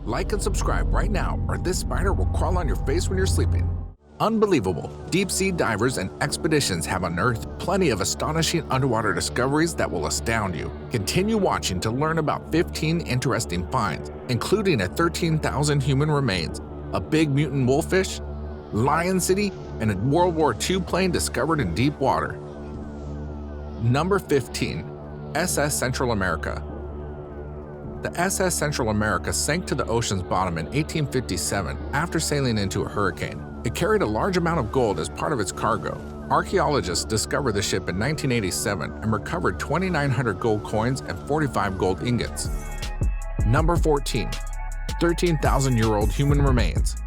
Like and subscribe right now, or this spider will crawl on your face when you're sleeping. Unbelievable! Deep-sea divers and expeditions have unearthed plenty of astonishing underwater discoveries that will astound you. Continue watching to learn about 15 interesting finds, including a 13,000 human remains, a big mutant wolffish, Lion City, and a World War II plane discovered in deep water. Number 15. SS Central America. The SS Central America sank to the ocean's bottom in 1857 after sailing into a hurricane. It carried a large amount of gold as part of its cargo. Archaeologists discovered the ship in 1987 and recovered 2,900 gold coins and 45 gold ingots. Number 14. 13,000-year-old human remains.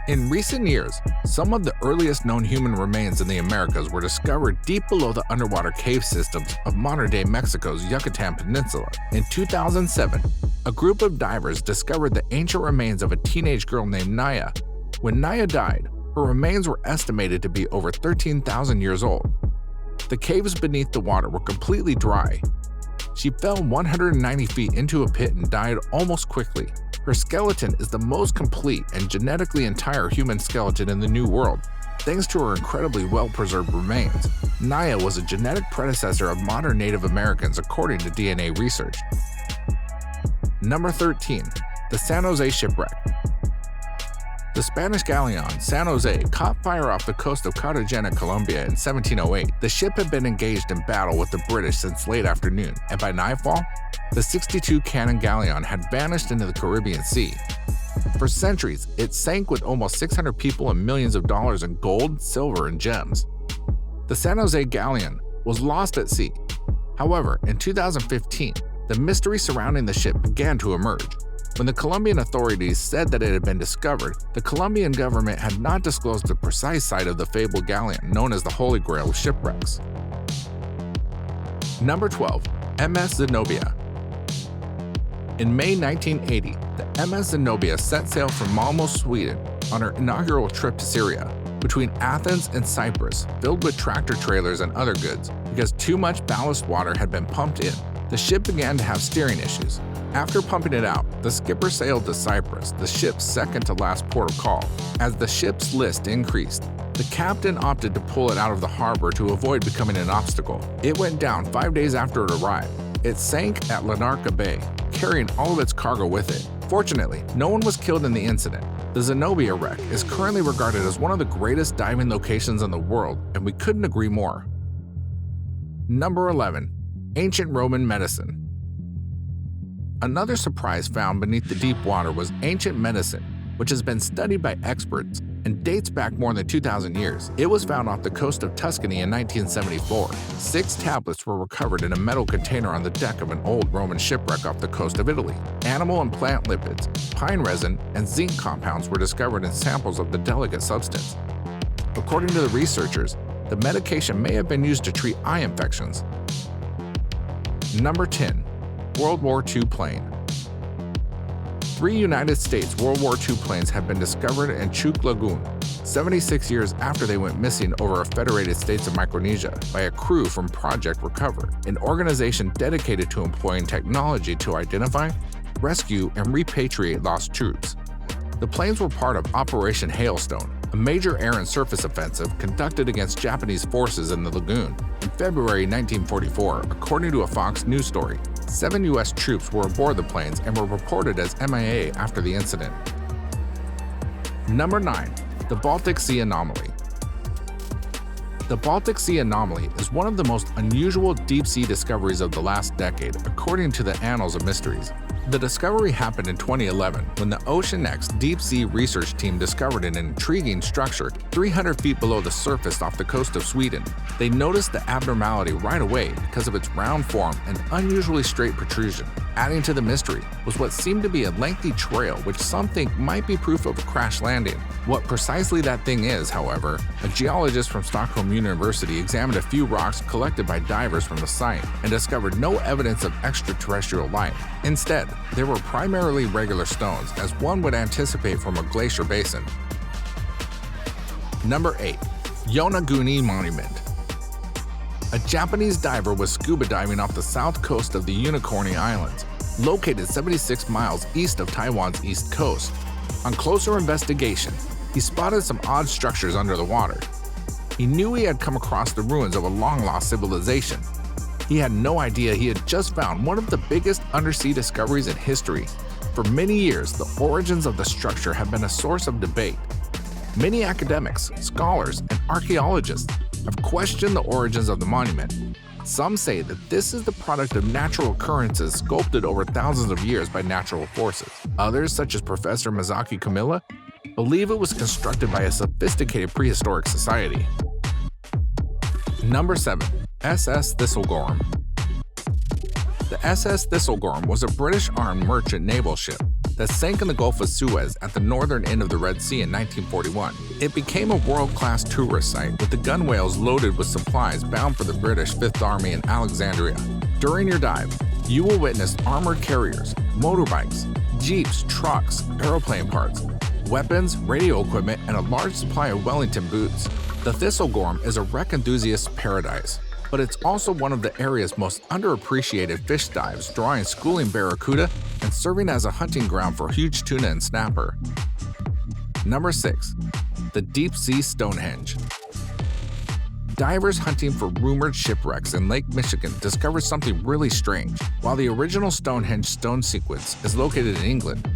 In recent years, some of the earliest known human remains in the Americas were discovered deep below the underwater cave systems of modern-day Mexico's Yucatan Peninsula. In 2007, a group of divers discovered the ancient remains of a teenage girl named Naya. When Naya died, her remains were estimated to be over 13,000 years old. The caves beneath the water were completely dry. She fell 190 feet into a pit and died almost quickly. Her skeleton is the most complete and genetically entire human skeleton in the New World, thanks to her incredibly well-preserved remains. Naya was a genetic predecessor of modern Native Americans according to DNA research. Number 13. The San Jose shipwreck. The Spanish galleon San Jose caught fire off the coast of Cartagena, Colombia in 1708. The ship had been engaged in battle with the British since late afternoon, and by nightfall, the 62-cannon galleon had vanished into the Caribbean Sea. For centuries, it sank with almost 600 people and millions of dollars in gold, silver, and gems. The San Jose galleon was lost at sea. However, in 2015, the mystery surrounding the ship began to emerge. When the Colombian authorities said that it had been discovered, the Colombian government had not disclosed the precise site of the fabled galleon known as the Holy Grail of shipwrecks. Number 12. MS Zenobia. In May 1980, the MS Zenobia set sail from Malmö, Sweden on her inaugural trip to Syria, between Athens and Cyprus, filled with tractor trailers and other goods. Because too much ballast water had been pumped in, the ship began to have steering issues. After pumping it out, the skipper sailed to Cyprus, the ship's second-to-last port of call. As the ship's list increased, the captain opted to pull it out of the harbor to avoid becoming an obstacle. It went down 5 days after it arrived. It sank at Larnaca Bay, carrying all of its cargo with it. Fortunately, no one was killed in the incident. The Zenobia wreck is currently regarded as one of the greatest diving locations in the world, and we couldn't agree more. Number 11. Ancient Roman medicine. Another surprise found beneath the deep water was ancient medicine, which has been studied by experts and dates back more than 2,000 years. It was found off the coast of Tuscany in 1974. 6 tablets were recovered in a metal container on the deck of an old Roman shipwreck off the coast of Italy. Animal and plant lipids, pine resin, and zinc compounds were discovered in samples of the delicate substance. According to the researchers, the medication may have been used to treat eye infections. Number 10. World War II plane. 3 United States World War II planes have been discovered in Chuk Lagoon, 76 years after they went missing over a Federated States of Micronesia by a crew from Project Recover, an organization dedicated to employing technology to identify, rescue, and repatriate lost troops. The planes were part of Operation Hailstone, a major air and surface offensive conducted against Japanese forces in the lagoon in February 1944, according to a Fox News story. 7 U.S. troops were aboard the planes and were reported as MIA after the incident. Number 9. The Baltic Sea anomaly. The Baltic Sea anomaly is one of the most unusual deep-sea discoveries of the last decade, according to the Annals of Mysteries. The discovery happened in 2011 when the OceanX deep-sea research team discovered an intriguing structure 300 feet below the surface off the coast of Sweden. They noticed the abnormality right away because of its round form and unusually straight protrusion. Adding to the mystery was what seemed to be a lengthy trail which some think might be proof of a crash landing. What precisely that thing is, however, a geologist from Stockholm University examined a few rocks collected by divers from the site and discovered no evidence of extraterrestrial life. Instead, they were primarily regular stones, as one would anticipate from a glacier basin. Number 8. Yonaguni Monument. A Japanese diver was scuba diving off the south coast of the Yonaguni Islands. located 76 miles east of Taiwan's east coast. On closer investigation, he spotted some odd structures under the water. He knew he had come across the ruins of a long-lost civilization. He had no idea he had just found one of the biggest undersea discoveries in history. For many years, the origins of the structure have been a source of debate. Many academics, scholars, and archaeologists have questioned the origins of the monument. Some say that this is the product of natural occurrences sculpted over thousands of years by natural forces. Others, such as Professor Mazaki Kamila, believe it was constructed by a sophisticated prehistoric society. Number 7. SS Thistle Gorham. The SS Thistle Gorham was a British armed merchant naval ship that sank in the Gulf of Suez at the northern end of the Red Sea in 1941. It became a world-class tourist site with the gunwales loaded with supplies bound for the British Fifth Army in Alexandria. During your dive, you will witness armored carriers, motorbikes, jeeps, trucks, aeroplane parts, weapons, radio equipment, and a large supply of Wellington boots. The Thistle Gorham is a wreck enthusiast's paradise, but it's also one of the area's most underappreciated fish dives, drawing schooling barracuda and serving as a hunting ground for huge tuna and snapper. Number 6. The Deep Sea Stonehenge. Divers hunting for rumored shipwrecks in Lake Michigan discovered something really strange. While the original Stonehenge stone sequence is located in England,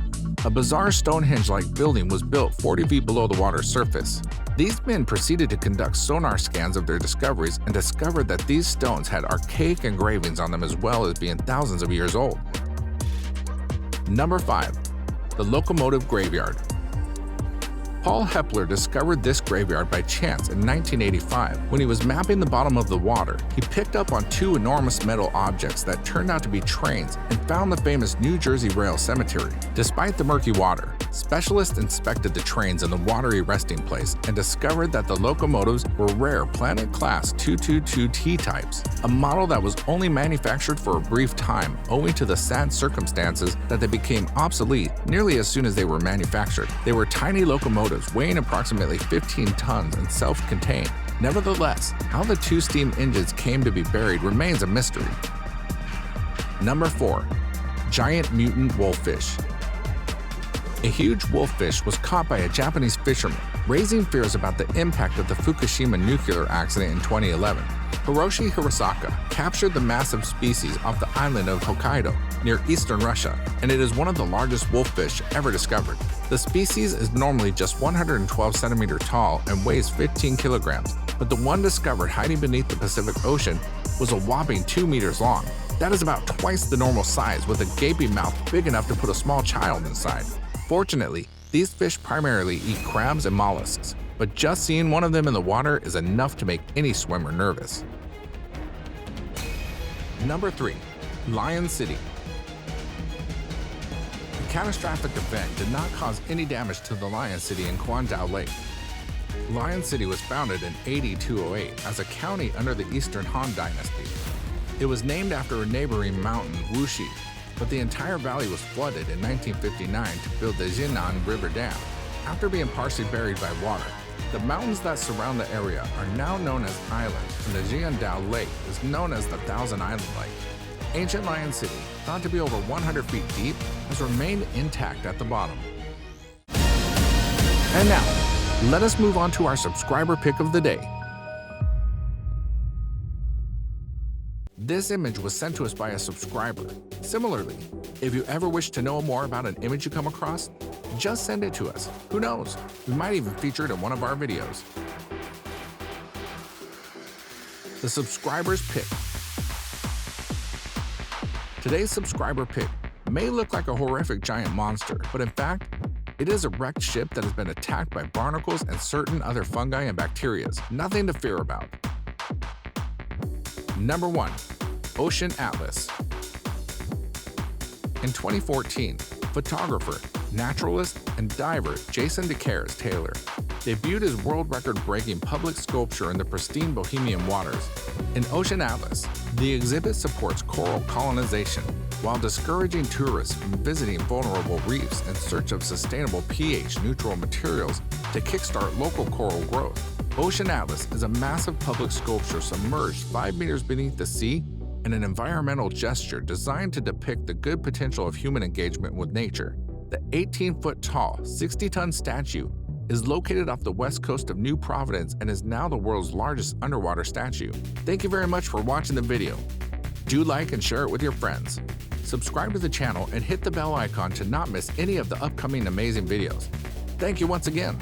a bizarre Stonehenge-like building was built 40 feet below the water's surface. These men proceeded to conduct sonar scans of their discoveries and discovered that these stones had archaic engravings on them as well as being thousands of years old. Number 5. The Locomotive Graveyard. Paul Hepler discovered this graveyard by chance in 1985. When he was mapping the bottom of the water, he picked up on two enormous metal objects that turned out to be trains and found the famous New Jersey Rail Cemetery. Despite the murky water, specialists inspected the trains in the watery resting place and discovered that the locomotives were rare Planet-class 222T types, a model that was only manufactured for a brief time owing to the sad circumstances that they became obsolete nearly as soon as they were manufactured. They were tiny locomotives weighing approximately 15 tons and self-contained. Nevertheless, how the two steam engines came to be buried remains a mystery. Number 4. Giant mutant wolffish. A huge wolffish was caught by a Japanese fisherman, raising fears about the impact of the Fukushima nuclear accident in 2011. Hiroshi Hirosaka captured the massive species off the island of Hokkaido, near eastern Russia, and it is one of the largest wolffish ever discovered. The species is normally just 112 centimeters tall and weighs 15 kilograms, but the one discovered hiding beneath the Pacific Ocean was a whopping 2 meters long. That is about twice the normal size, with a gaping mouth big enough to put a small child inside. Fortunately, these fish primarily eat crabs and mollusks, but just seeing one of them in the water is enough to make any swimmer nervous. Number 3. Lion City. The catastrophic event did not cause any damage to the Lion City in Quandao Lake. Lion City was founded in AD 208 as a county under the Eastern Han Dynasty. It was named after a neighboring mountain, Wuxi, but the entire valley was flooded in 1959 to build the Jinan River Dam. After being partially buried by water, the mountains that surround the area are now known as islands, and the Jiandao Lake is known as the Thousand Island Lake. Ancient Lion City, thought to be over 100 feet deep, has remained intact at the bottom. And now, let us move on to our subscriber pick of the day. This image was sent to us by a subscriber. Similarly, if you ever wish to know more about an image you come across, just send it to us. Who knows? We might even feature it in one of our videos. The subscriber's pick. Today's subscriber pick may look like a horrific giant monster, but in fact, it is a wrecked ship that has been attacked by barnacles and certain other fungi and bacteria. Nothing to fear about. Number 1. Ocean Atlas. In 2014, photographer, naturalist, and diver Jason DeCaires Taylor debuted his world record-breaking public sculpture in the pristine Bohemian waters. In Ocean Atlas, the exhibit supports coral colonization while discouraging tourists from visiting vulnerable reefs in search of sustainable pH-neutral materials to kickstart local coral growth. Ocean Atlas is a massive public sculpture submerged 5 meters beneath the sea and an environmental gesture designed to depict the good potential of human engagement with nature. The 18-foot-tall, 60-ton statue is located off the west coast of New Providence and is now the world's largest underwater statue. Thank you very much for watching the video. Do like and share it with your friends. Subscribe to the channel and hit the bell icon to not miss any of the upcoming amazing videos. Thank you once again.